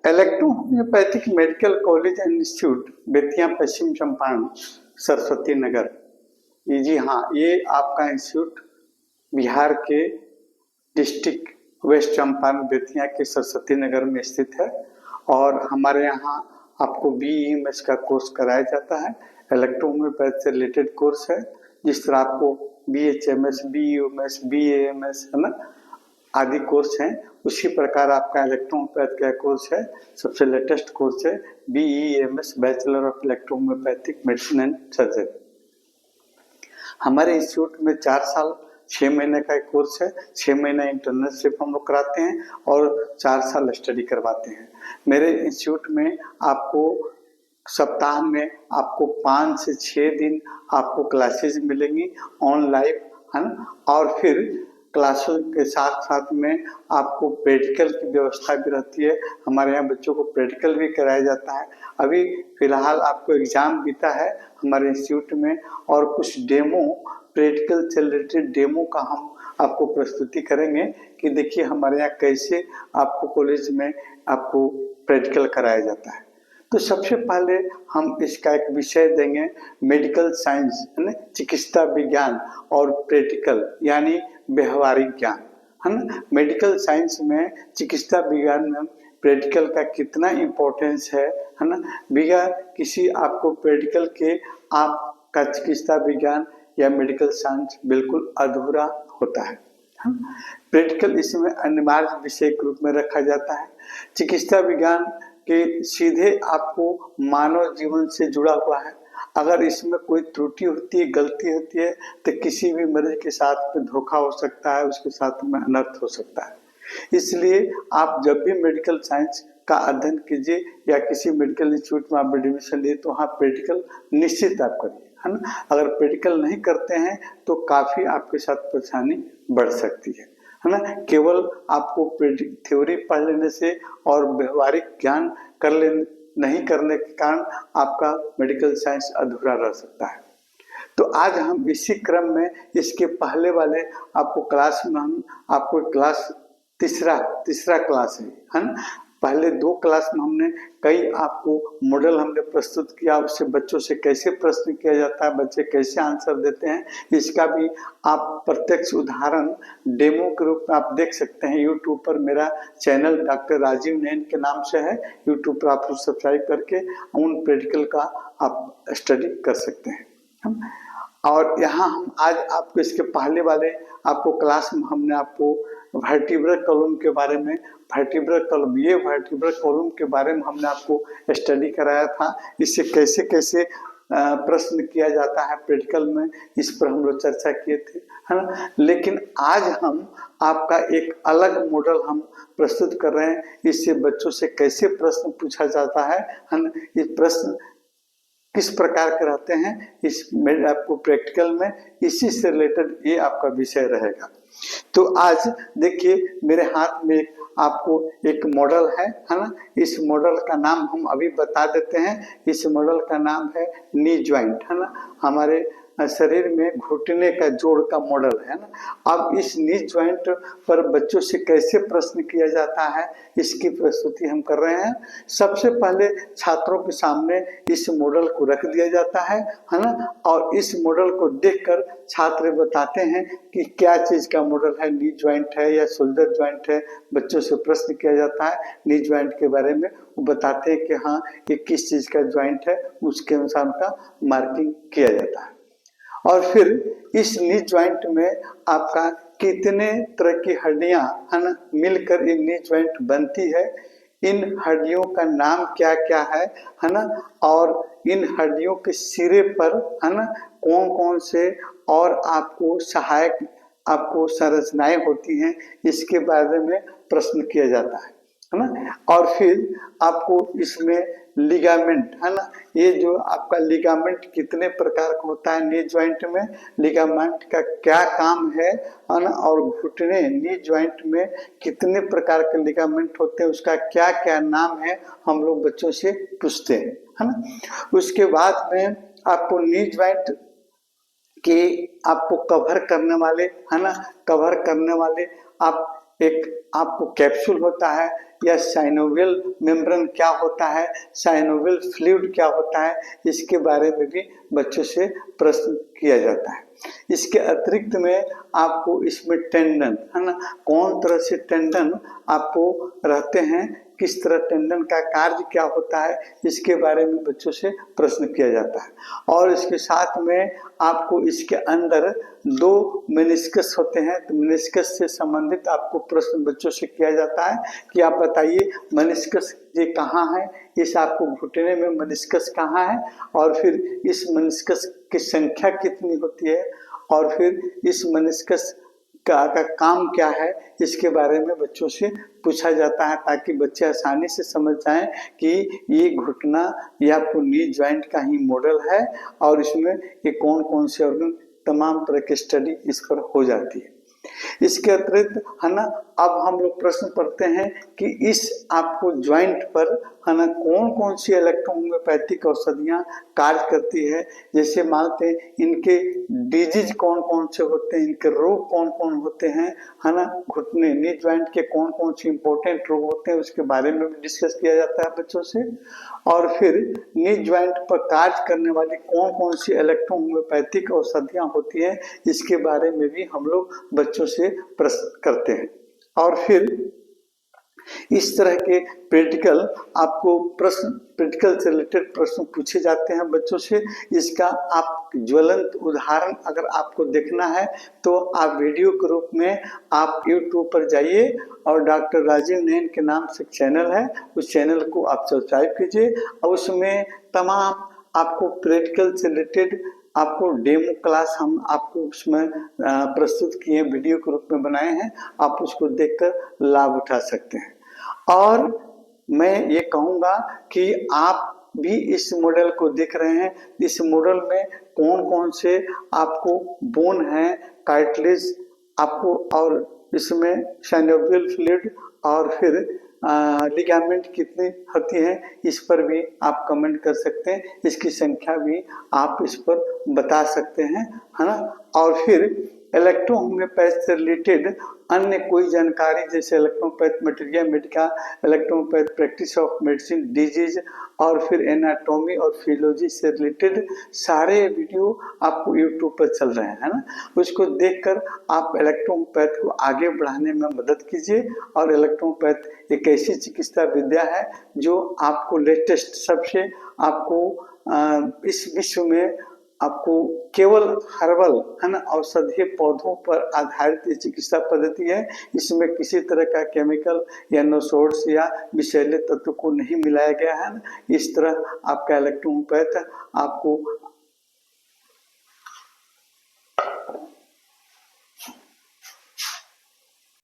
Electro homeopathic medical college and institute Bettiah Paschim Champaran Saraswati Nagar. ये जी हाँ, ये आपका इंस्टीट्यूट बिहार के डिस्ट्रिक्ट वेस्ट चंपारण बेतिया के सरस्वती नगर में स्थित है और हमारे यहाँ आपको BEMS का कोर्स कराया जाता है। इलेक्ट्रो होम्योपैथ से रिलेटेड कोर्स है। जिस तरह आपको BHMS, BUMS, BAMS है ना आदि कोर्स हैं, उसी प्रकार आपका इलेक्ट्रो होम्योपैथ का कोर्स है। सबसे लेटेस्ट कोर्स है BEMS, bachelor of electro homeopathic medicine and surgery. हमारे इंस्टीट्यूट में 4 साल 6 महीने का एक कोर्स है। 6 महीना इंटर्नशिप हम लोग कराते हैं और 4 साल स्टडी करवाते हैं। मेरे इंस्टीट्यूट में आपको सप्ताह में आपको 5 से 6 दिन आपको क्लासेस मिलेंगी ऑनलाइन, है ना। और फिर क्लासों के साथ साथ में आपको प्रैक्टिकल की व्यवस्था भी रहती है। हमारे यहाँ बच्चों को प्रैक्टिकल भी कराया जाता है। अभी फिलहाल आपको एग्जाम बीता है हमारे इंस्टीट्यूट में और कुछ डेमो प्रैक्टिकल से रिलेटेड डेमो का हम आपको प्रस्तुति करेंगे कि देखिए हमारे यहाँ कैसे आपको कॉलेज में आपको प्रैक्टिकल कराया जाता है। तो सबसे पहले हम इसका एक विषय देंगे मेडिकल साइंस, है ना, चिकित्सा विज्ञान और प्रैक्टिकल यानी व्यवहारिक ज्ञान, है ना। मेडिकल साइंस में चिकित्सा विज्ञान में प्रैक्टिकल का कितना इम्पोर्टेंस है ना। बगैर किसी आपको प्रैक्टिकल के आपका चिकित्सा विज्ञान या मेडिकल साइंस बिल्कुल अधूरा होता है। प्रैक्टिकल इसमें अनिवार्य विषय के रूप में रखा जाता है। चिकित्सा विज्ञान के सीधे आपको मानव जीवन से जुड़ा हुआ है। अगर इसमें कोई त्रुटि होती है, गलती होती है तो किसी भी मरीज के साथ में धोखा हो सकता है, उसके साथ में अनर्थ हो सकता है। इसलिए आप जब भी मेडिकल साइंस का अध्ययन कीजिए या किसी मेडिकल इंस्टीट्यूट में आप एडमिशन लिए तो वहाँ प्रैक्टिकल निश्चित आप करिए, है ना। अगर प्रैक्टिकल नहीं करते हैं तो काफ़ी आपके साथ परेशानी बढ़ सकती है ना। केवल आपको थ्योरी पढ़ लेने से और व्यवहारिक ज्ञान नहीं करने के कारण आपका मेडिकल साइंस अधूरा रह सकता है। तो आज हम इसी क्रम में इसके पहले वाले आपको क्लास में हम आपको क्लास तीसरा क्लास है ना। पहले 2 क्लास में हमने कई आपको मॉडल हमने प्रस्तुत किया, उससे बच्चों से कैसे प्रश्न किया जाता है, बच्चे कैसे आंसर देते हैं, इसका भी आप प्रत्यक्ष उदाहरण डेमो के रूप में आप देख सकते हैं। यूट्यूब पर मेरा चैनल डॉक्टर राजीव नैन के नाम से है। यूट्यूब पर आप सब्सक्राइब करके उन प्रैक्टिकल का आप स्टडी कर सकते हैं। और यहाँ हम आज आपको इसके पहले वाले आपको क्लास में हमने आपको वर्टिब्रल कॉलम के बारे में वर्टिब्रल कॉलम के बारे में हमने आपको स्टडी कराया था। इससे कैसे कैसे प्रश्न किया जाता है प्रैक्टिकल में, इस पर हम लोग चर्चा किए थे, है ना। लेकिन आज हम आपका एक अलग मॉडल हम प्रस्तुत कर रहे हैं। इससे बच्चों से कैसे प्रश्न पूछा जाता है ना। ये प्रश्न किस प्रकार के रहते हैं इस आपको प्रैक्टिकल में, इसी से रिलेटेड ये आपका विषय रहेगा। तो आज देखिए मेरे हाथ में आपको एक मॉडल है ना। इस मॉडल का नाम हम अभी बता देते हैं। इस मॉडल का नाम है नी ज्वाइंट, है ना। हमारे शरीर में घुटने का जोड़ का मॉडल है ना। अब इस नी ज्वाइंट पर बच्चों से कैसे प्रश्न किया जाता है इसकी प्रस्तुति हम कर रहे हैं। सबसे पहले छात्रों के सामने इस मॉडल को रख दिया जाता है ना। और इस मॉडल को देखकर छात्र बताते हैं कि क्या चीज का मॉडल है, नी ज्वाइंट है या शोल्डर ज्वाइंट है। बच्चों से प्रश्न किया जाता है नी ज्वाइंट के बारे में, वो बताते हैं कि हाँ ये किस चीज का ज्वाइंट है, उसके अनुसार उनका मार्किंग किया जाता है। और फिर इस नी ज्वाइंट में आपका कितने तरह की हड्डियां, है ना, मिलकर ये नी ज्वाइंट बनती है, इन हड्डियों का नाम क्या क्या है ना। और इन हड्डियों के सिरे पर, है ना, कौन कौन से और आपको सहायक आपको संरचनाएं होती हैं, इसके बारे में प्रश्न किया जाता है ना। और फिर आपको इसमें लिगामेंट, है ना, ये जो आपका लिगामेंट कितने प्रकार का होता है नी ज्वाइंट में, लिगामेंट का क्या काम है ना। और घुटने नी ज्वाइंट में कितने प्रकार के लिगामेंट होते हैं, उसका क्या क्या नाम है, हम लोग बच्चों से पूछते हैं, है ना। उसके बाद में आपको नी ज्वाइंट के आपको कवर करने वाले, है ना, कवर करने वाले आप एक आपको कैप्सूल होता है या साइनोवियल मेम्ब्रेन क्या होता है, साइनोवियल फ्लूइड क्या होता है, इसके बारे में भी बच्चों से प्रश्न किया जाता है। इसके अतिरिक्त में आपको इसमें टेंडन है ना, कौन तरह से टेंडन आपको रहते हैं, किस तरह टेंडन का कार्य क्या होता है, इसके बारे में बच्चों से प्रश्न किया जाता है। और इसके साथ में आपको इसके अंदर 2 मेनिस्कस होते हैं, तो मेनिस्कस से संबंधित आपको प्रश्न बच्चों से किया जाता है कि आप बताइए मेनिस्कस ये कहाँ है, इस आपको घुटने में मेनिस्कस कहाँ है, और फिर इस मेनिस्कस की संख्या कितनी होती है, और फिर इस मेनिस्कस का काम क्या है, इसके बारे में बच्चों से पूछा जाता है, ताकि बच्चे आसानी से समझ जाएं कि ये घुटना या आपको नी ज्वाइंट का ही मॉडल है और इसमें ये कौन कौन से ऑर्गन, तमाम तरह की स्टडी इस पर हो जाती है। इसके अतिरिक्त है ना, अब हम लोग प्रश्न पढ़ते हैं कि इस आपको ज्वाइंट पर है ना कौन कौन सी इलेक्ट्रोहोम्योपैथिक औषधियाँ कार्य करती है। जैसे मानते हैं इनके डिजीज कौन कौन से होते हैं, इनके रोग कौन कौन होते हैं, है ना, घुटने नी ज्वाइंट के कौन कौन से इंपॉर्टेंट रोग होते हैं, उसके बारे में भी डिस्कस किया जाता है बच्चों से। और फिर नी ज्वाइंट पर कार्य करने वाली कौन कौन सी इलेक्ट्रोहोम्योपैथिक औषधियाँ होती है, इसके बारे में भी हम लोग बच्चों से प्रश्न करते हैं। और फिर इस तरह के प्रैक्टिकल आपको प्रश्न, प्रैक्टिकल से रिलेटेड प्रश्न पूछे जाते हैं बच्चों से। इसका आप ज्वलंत उदाहरण अगर आपको देखना है तो आप वीडियो के रूप में आप YouTube पर जाइए और डॉक्टर राजीव नयन के नाम से चैनल है, उस चैनल को आप सब्सक्राइब कीजिए और उसमें तमाम आपको प्रैक्टिकल से रिलेटेड आपको डेमो क्लास हम आपको उसमें प्रस्तुत किए, वीडियो के रूप में बनाए हैं, आप उसको देखकर लाभ उठा सकते हैं। और मैं ये कहूँगा कि आप भी इस मॉडल को देख रहे हैं, इस मॉडल में कौन कौन से आपको बोन है, कार्टिलेज आपको, और इसमें साइनोवियल फ्लूइड और फिर लिगामेंट कितनी होती है, इस पर भी आप कमेंट कर सकते हैं, इसकी संख्या भी आप इस पर बता सकते हैं, है ना। और फिर इलेक्ट्रोहोम्योपैथ से रिलेटेड अन्य कोई जानकारी जैसे electropath materia medica, electropath practice of medicine, disease और फिर एनाटॉमी और फिजियोलॉजी से रिलेटेड सारे वीडियो आपको यूट्यूब पर चल रहे हैं, है ना। उसको देखकर आप इलेक्ट्रोपैथ को आगे बढ़ाने में मदद कीजिए। और इलेक्ट्रोपैथ एक ऐसी चिकित्सा विद्या है जो आपको लेटेस्ट सबसे आपको इस विश्व में आपको केवल हर्बल है ना औषधीय पौधों पर आधारित चिकित्सा पद्धति है। इसमें किसी तरह का केमिकल या नोसोड्स या विषैले तत्व को नहीं मिलाया गया है। इस तरह आपका इलेक्ट्रोपैथ आपको